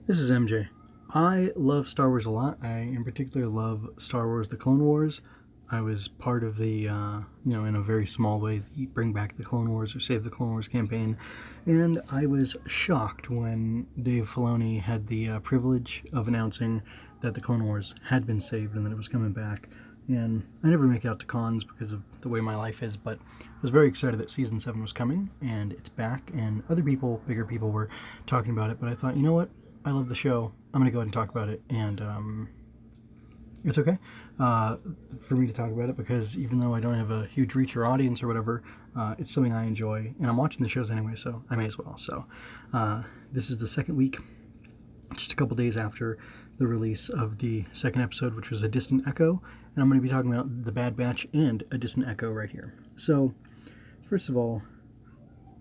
This is MJ. I love Star Wars a lot. I, in particular, love Star Wars: The Clone Wars. I was part of the, in a very small way, the Bring Back the Clone Wars or Save the Clone Wars campaign. And I was shocked when Dave Filoni had the privilege of announcing that the Clone Wars had been saved and that it was coming back. And I never make it out to cons because of the way my life is, but I was very excited that season 7 was coming and it's back. And other people, bigger people, were talking about it, but I thought, you know what? I love the show. I'm going to go ahead and talk about it. And it's okay for me to talk about it because even though I don't have a huge reach or audience or whatever, it's something I enjoy. And I'm watching the shows anyway, so I may as well. So this is the second week, just a couple days after the release of the second episode, which was A Distant Echo. And I'm going to be talking about The Bad Batch and A Distant Echo right here. So, first of all,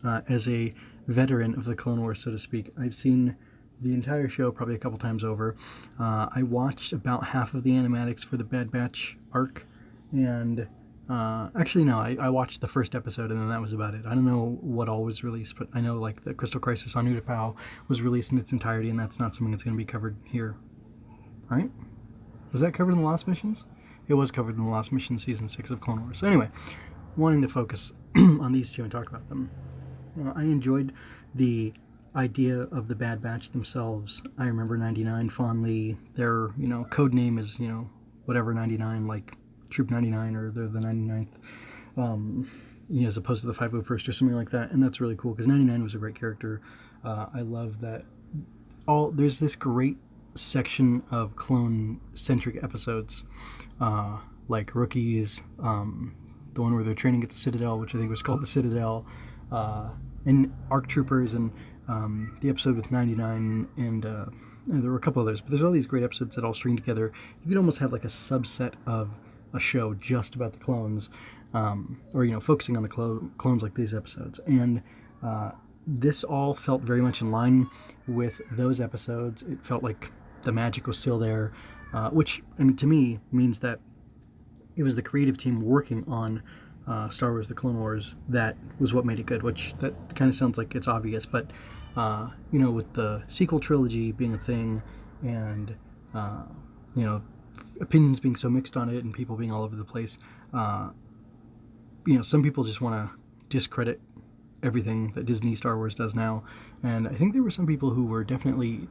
as a veteran of the Clone Wars, so to speak, I've seen the entire show probably a couple times over. I watched about half of the animatics for the Bad Batch arc, and actually no, I watched the first episode and then that was about it. I don't know what all was released, but I know like the Crystal Crisis on Utapau was released in its entirety, and that's not something that's going to be covered here, right? Was that covered in the Lost Missions? It was covered in the Lost Missions Season 6 of Clone Wars. So anyway, wanting to focus on these two and talk about them. I enjoyed the idea of the Bad Batch themselves. I remember 99 fondly. Their, code name is, whatever 99, like Troop 99, or they're the 99th, as opposed to the 501st or something like that. And that's really cool because 99 was a great character. I love that there's this great section of clone-centric episodes, like Rookies, the one where they're training at the Citadel, which I think was called the Citadel, and ARC Troopers, and the episode with 99, and there were a couple others, but there's all these great episodes that all string together. You could almost have like a subset of a show just about the clones, or focusing on the clones like these episodes. And this all felt very much in line with those episodes. It felt like the magic was still there, which, to me, means that it was the creative team working on Star Wars: The Clone Wars that was what made it good, which that kind of sounds like it's obvious, but with the sequel trilogy being a thing, and opinions being so mixed on it and people being all over the place, some people just want to discredit everything that Disney Star Wars does now, and I think there were some people who were definitely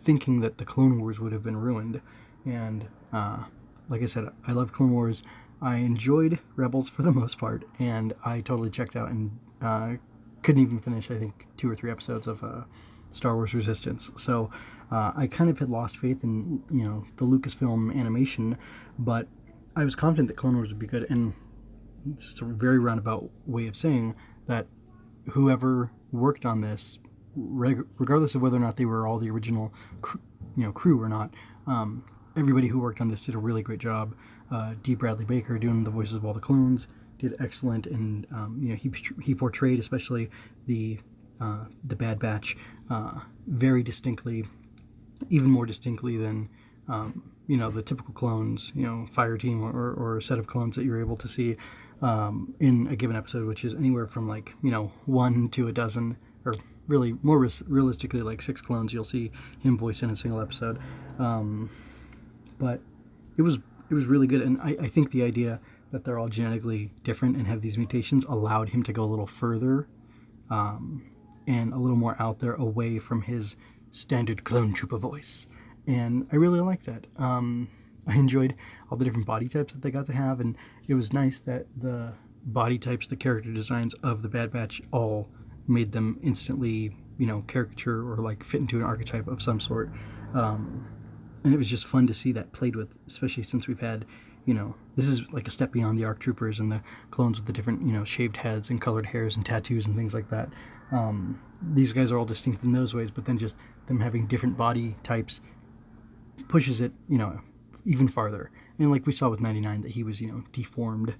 thinking that the Clone Wars would have been ruined. And like I said, I love Clone Wars. I enjoyed Rebels for the most part, and I totally checked out and couldn't even finish, I think, 2 or 3 episodes of Star Wars Resistance. So I kind of had lost faith in, the Lucasfilm animation, but I was confident that Clone Wars would be good. And just a very roundabout way of saying that whoever worked on this, regardless of whether or not they were all the original crew or not, everybody who worked on this did a really great job. D. Bradley Baker, doing the voices of all the clones, did excellent, and he portrayed especially the Bad Batch very distinctly, even more distinctly than the typical clones, fire team or a set of clones that you're able to see in a given episode, which is anywhere from 1 to a dozen, or really more realistically like 6 clones you'll see him voice in a single episode. But it was really good, and I think the idea that they're all genetically different and have these mutations allowed him to go a little further and a little more out there, away from his standard clone trooper voice. And I really like that. I enjoyed all the different body types that they got to have, and it was nice that the body types, the character designs of the Bad Batch all made them instantly, caricature or fit into an archetype of some sort. And it was just fun to see that played with, especially since we've had, this is like a step beyond the ARC Troopers and the clones with the different, shaved heads and colored hairs and tattoos and things like that. These guys are all distinct in those ways, but then just them having different body types pushes it, even farther. And like we saw with 99, that he was, deformed.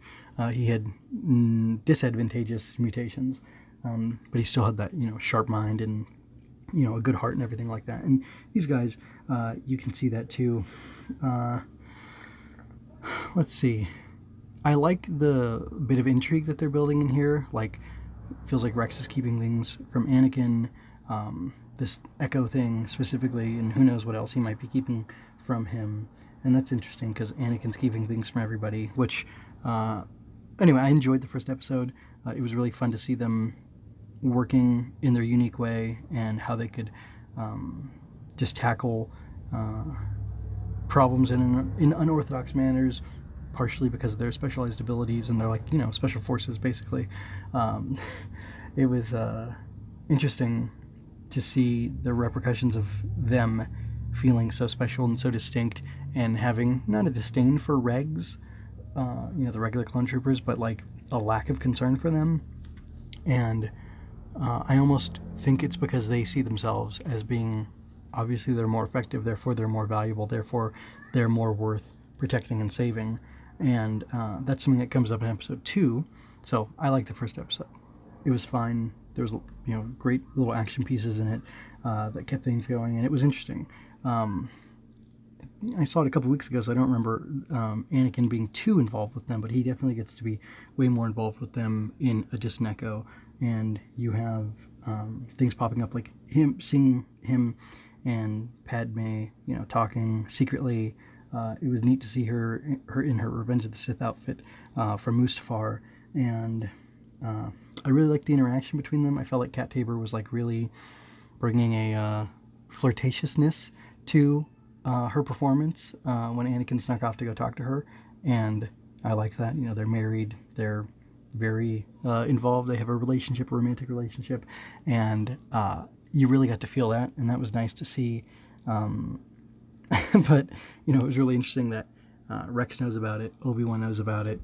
He had disadvantageous mutations, but he still had that, sharp mind and, a good heart and everything like that. And these guys, you can see that too. Let's see. I like the bit of intrigue that they're building in here. Feels like Rex is keeping things from Anakin. this Echo thing specifically, and who knows what else he might be keeping from him. And that's interesting because Anakin's keeping things from everybody, which, anyway, I enjoyed the first episode. It was really fun to see them working in their unique way and how they could just tackle problems in unorthodox manners, partially because of their specialized abilities, and they're like, special forces, basically. It was interesting to see the repercussions of them feeling so special and so distinct, and having not a disdain for regs, the regular clone troopers, but like a lack of concern for them. And I almost think it's because they see themselves as being, obviously they're more effective, therefore they're more valuable, therefore they're more worth protecting and saving. And that's something that comes up in episode 2. So I like the first episode. It was fine. There was great little action pieces in it that kept things going, and it was interesting. I saw it a couple weeks ago, so I don't remember Anakin being too involved with them, but he definitely gets to be way more involved with them in A Distant Echo. And you have things popping up, like seeing him and Padme, talking secretly. It was neat to see her in her Revenge of the Sith outfit from Mustafar, and I really liked the interaction between them. I felt like Cat Tabor was like really bringing a flirtatiousness to her performance when Anakin snuck off to go talk to her, and I like that. They're married, they're very involved, they have a romantic relationship, and you really got to feel that, and that was nice to see. But it was really interesting that Rex knows about it, Obi-Wan knows about it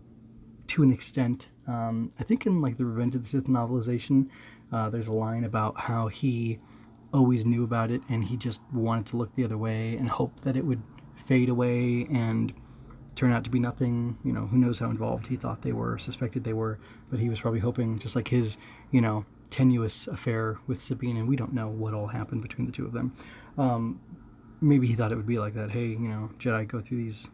to an extent. I think in like the Revenge of the Sith novelization, there's a line about how he always knew about it and he just wanted to look the other way and hope that it would fade away and turn out to be nothing. Who knows how involved he thought they were, suspected they were, but he was probably hoping, just like his tenuous affair with Sabine, and we don't know what all happened between the two of them. Maybe he thought it would be like that. Hey, Jedi go through these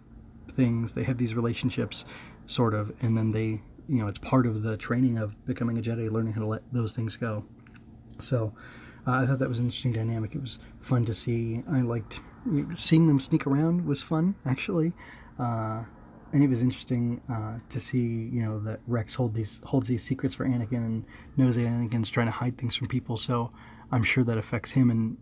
things, they have these relationships, sort of, and then they, it's part of the training of becoming a Jedi, learning how to let those things go. So I thought that was an interesting dynamic. It was fun to see. I liked seeing them sneak around. Was fun, actually, and it was interesting to see that Rex holds these secrets for Anakin, and knows that Anakin's trying to hide things from people. So I'm sure that affects him, and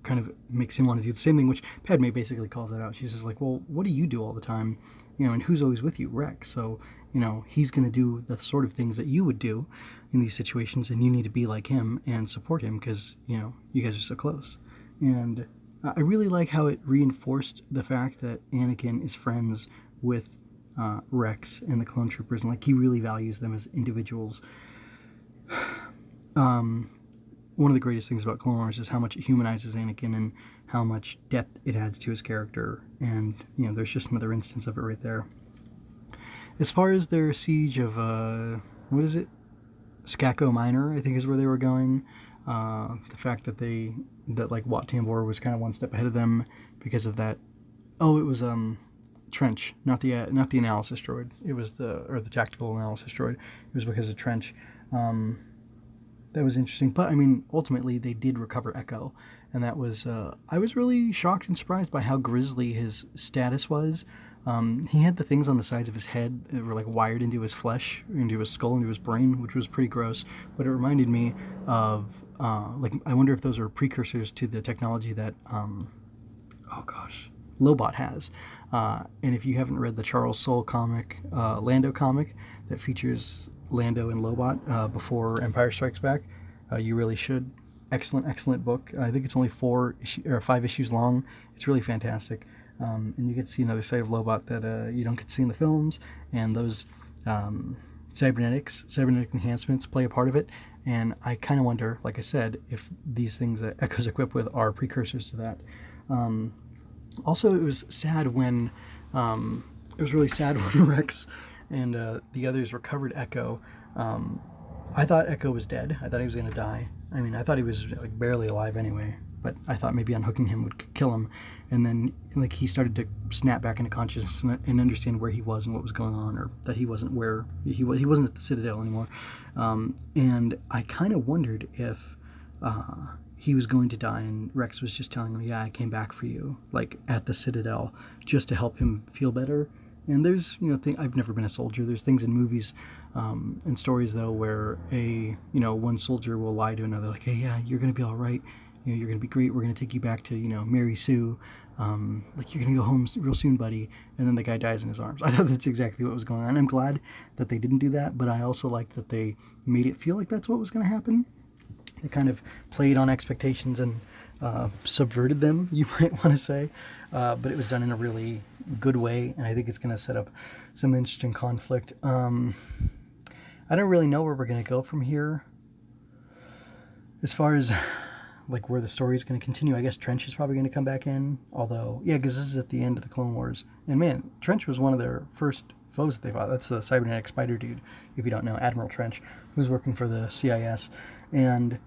kind of makes him want to do the same thing, which Padme basically calls it out. She's just like, well, what do you do all the time? And who's always with you? Rex. So, he's going to do the sort of things that you would do in these situations, and you need to be like him and support him because, you guys are so close. And I really like how it reinforced the fact that Anakin is friends with Rex and the clone troopers, and like he really values them as individuals. One of the greatest things about Clone Wars is how much it humanizes Anakin and how much depth it adds to his character. And, there's just another instance of it right there. As far as their siege of, what is it? Skako Minor, I think is where they were going. The fact that Wat Tambor was kind of one step ahead of them because of that. Oh, it was, Trench, not the analysis droid. It was the tactical analysis droid. It was because of Trench. That was interesting, but I mean, ultimately they did recover Echo, and that was I was really shocked and surprised by how grisly his status was. He had the things on the sides of his head that were like wired into his flesh, into his skull, into his brain, which was pretty gross. But it reminded me of I wonder if those are precursors to the technology that Lobot has. And if you haven't read the Charles Soule comic, Lando comic that features Lando and Lobot before Empire Strikes Back, you really should. Excellent book. I think it's only 5 issues long. It's really fantastic, and you get to see another side of Lobot that you don't get to see in the films, and those cybernetic enhancements play a part of it. And I kind of wonder, like I said, if these things that Echo's equipped with are precursors to that. Also, it was sad when Rex and the others recovered Echo. I thought Echo was dead. I thought he was going to die. I mean, I thought he was like barely alive anyway, but I thought maybe unhooking him would kill him. And then he started to snap back into consciousness and understand where he was and what was going on, or that he wasn't he wasn't at the Citadel anymore. And I kind of wondered if he was going to die, and Rex was just telling him, yeah, I came back for you, like at the Citadel, just to help him feel better. And there's, I've never been a soldier. There's things in movies and stories, though, where one soldier will lie to another, like, hey, yeah, you're going to be all right. You're going to be great. We're going to take you back to, Mary Sue. Like, you're going to go home real soon, buddy. And then the guy dies in his arms. I thought that's exactly what was going on. I'm glad that they didn't do that, but I also liked that they made it feel like that's what was going to happen. They kind of played on expectations and subverted them, you might want to say. But it was done in a really good way, and I think it's going to set up some interesting conflict. I don't really know where we're going to go from here. As far as like where the story is going to continue, I guess Trench is probably going to come back in. Although, yeah, because this is at the end of the Clone Wars. And man, Trench was one of their first foes that they fought. That's the cybernetic spider dude, if you don't know, Admiral Trench, who's working for the CIS. And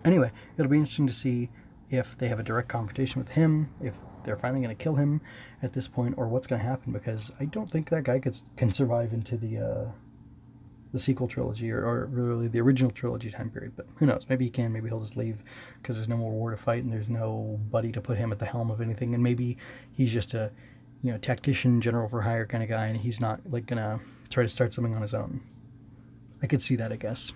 anyway, it'll be interesting to see if they have a direct confrontation with him, if they're finally going to kill him at this point, or what's going to happen, because I don't think that guy can survive into the sequel trilogy or really the original trilogy time period. But who knows? Maybe he can. Maybe he'll just leave because there's no more war to fight and there's nobody to put him at the helm of anything. And maybe he's just a tactician, general for hire kind of guy, and he's not like gonna try to start something on his own. I could see that, I guess.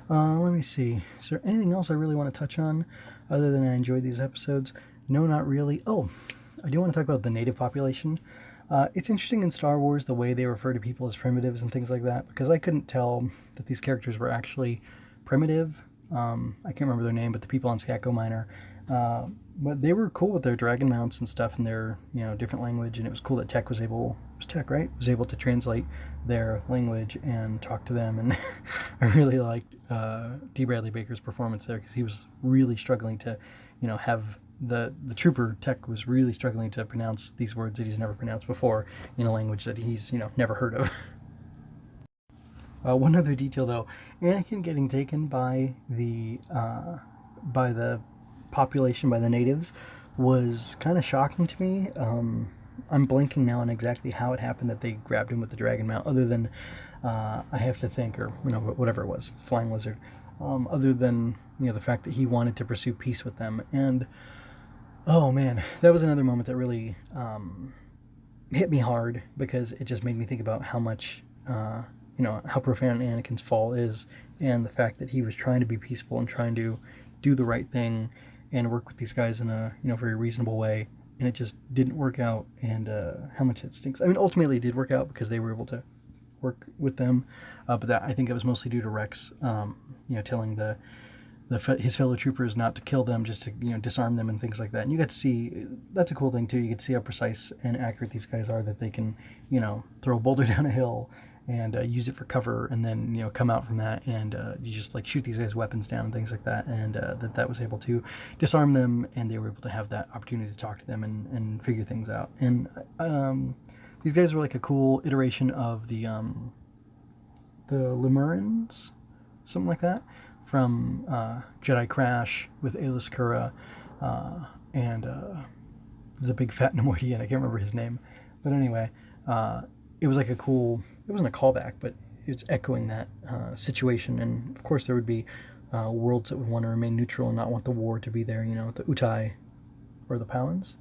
Let me see. Is there anything else I really want to touch on other than I enjoyed these episodes? No, not really. Oh, I do want to talk about the native population. It's interesting in Star Wars the way they refer to people as primitives and things like that, because I couldn't tell that these characters were actually primitive. I can't remember their name, but the people on Skako Minor. But they were cool with their dragon mounts and stuff and their different language, and it was cool that Tech was able to translate their language and talk to them. And I really liked D. Bradley Baker's performance there, because he was really struggling to have the trooper Tech was really struggling to pronounce these words that he's never pronounced before in a language that he's never heard of. One other detail, though, Anakin getting taken by the population, by the natives, was kind of shocking to me. I'm blanking now on exactly how it happened that they grabbed him with the dragon mount, other than I have to think, or whatever it was, flying lizard, other than the fact that he wanted to pursue peace with them. And oh man, that was another moment that really hit me hard, because it just made me think about how much how profound Anakin's fall is, and the fact that he was trying to be peaceful and trying to do the right thing and work with these guys in a very reasonable way, and it just didn't work out. And how much it stinks. I mean, ultimately it did work out because they were able to work with them, but I think it was mostly due to Rex telling his fellow troopers not to kill them, just to disarm them and things like that. And you get to see, that's a cool thing too, you get to see how precise and accurate these guys are, that they can throw a boulder down a hill and use it for cover, and then come out from that, and you just like shoot these guys' weapons down and things like that, and that was able to disarm them, and they were able to have that opportunity to talk to them and figure things out. And these guys were like a cool iteration of the Lemurians, something like that, from Jedi Crash with Aayla Secura and the big fat Nemoidian. I can't remember his name, but anyway, it was like a cool. It wasn't a callback, but it's echoing that situation. And of course, there would be worlds that would want to remain neutral and not want the war to be there. The Utai or the Powans.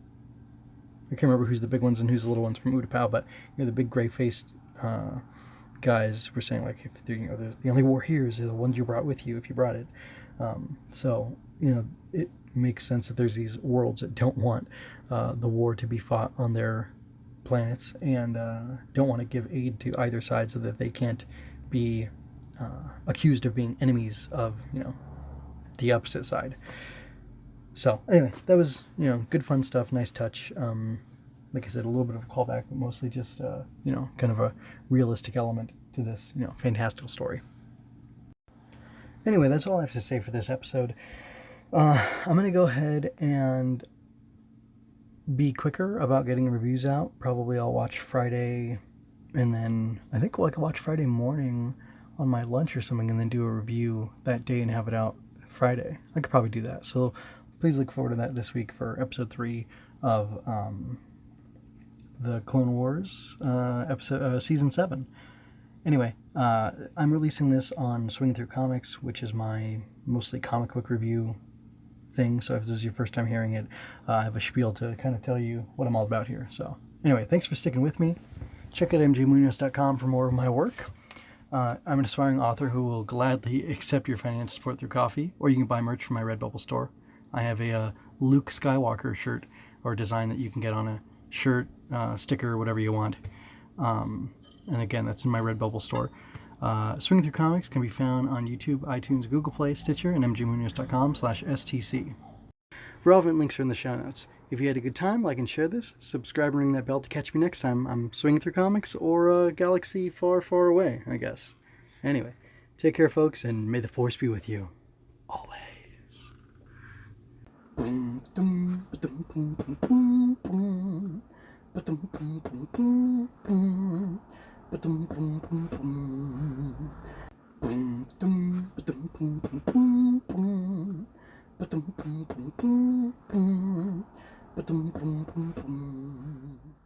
I can't remember who's the big ones and who's the little ones from Utapau, but the big gray-faced guys were saying, like, if the only war here is the ones you brought with you if you brought it. So it makes sense that there's these worlds that don't want the war to be fought on their planets, and don't want to give aid to either side, so that they can't be accused of being enemies of the opposite side. So anyway, that was good fun stuff, nice touch. Like I said, a little bit of a callback, but mostly just kind of a realistic element to this fantastical story. Anyway, that's all I have to say for this episode. I'm gonna go ahead and be quicker about getting reviews out. Probably I'll watch Friday, and then I think I'll watch Friday morning on my lunch or something, and then do a review that day and have it out Friday. I could probably do that. So please look forward to that this week for episode 3 of the Clone Wars season 7. Anyway, I'm releasing this on Swing Through Comics, which is my mostly comic book review thing. So if this is your first time hearing it, I have a spiel to kind of tell you what I'm all about here. So anyway, thanks for sticking with me. Check out mjmunoz.com for more of my work. I'm an aspiring author who will gladly accept your financial support through coffee, or you can buy merch from my Redbubble store. I have a Luke Skywalker shirt or design that you can get on a shirt, sticker, or whatever you want. And again, that's in my Redbubble store. Swing Through Comics can be found on YouTube, iTunes, Google Play, Stitcher, and mjmunoz.com/STC. Relevant links are in the show notes. If you had a good time, like and share this. Subscribe and ring that bell to catch me next time I'm swinging through comics or a galaxy far, far away, I guess. Anyway, take care, folks, and may the Force be with you. Always. Ba-dum-bum-bum-bum.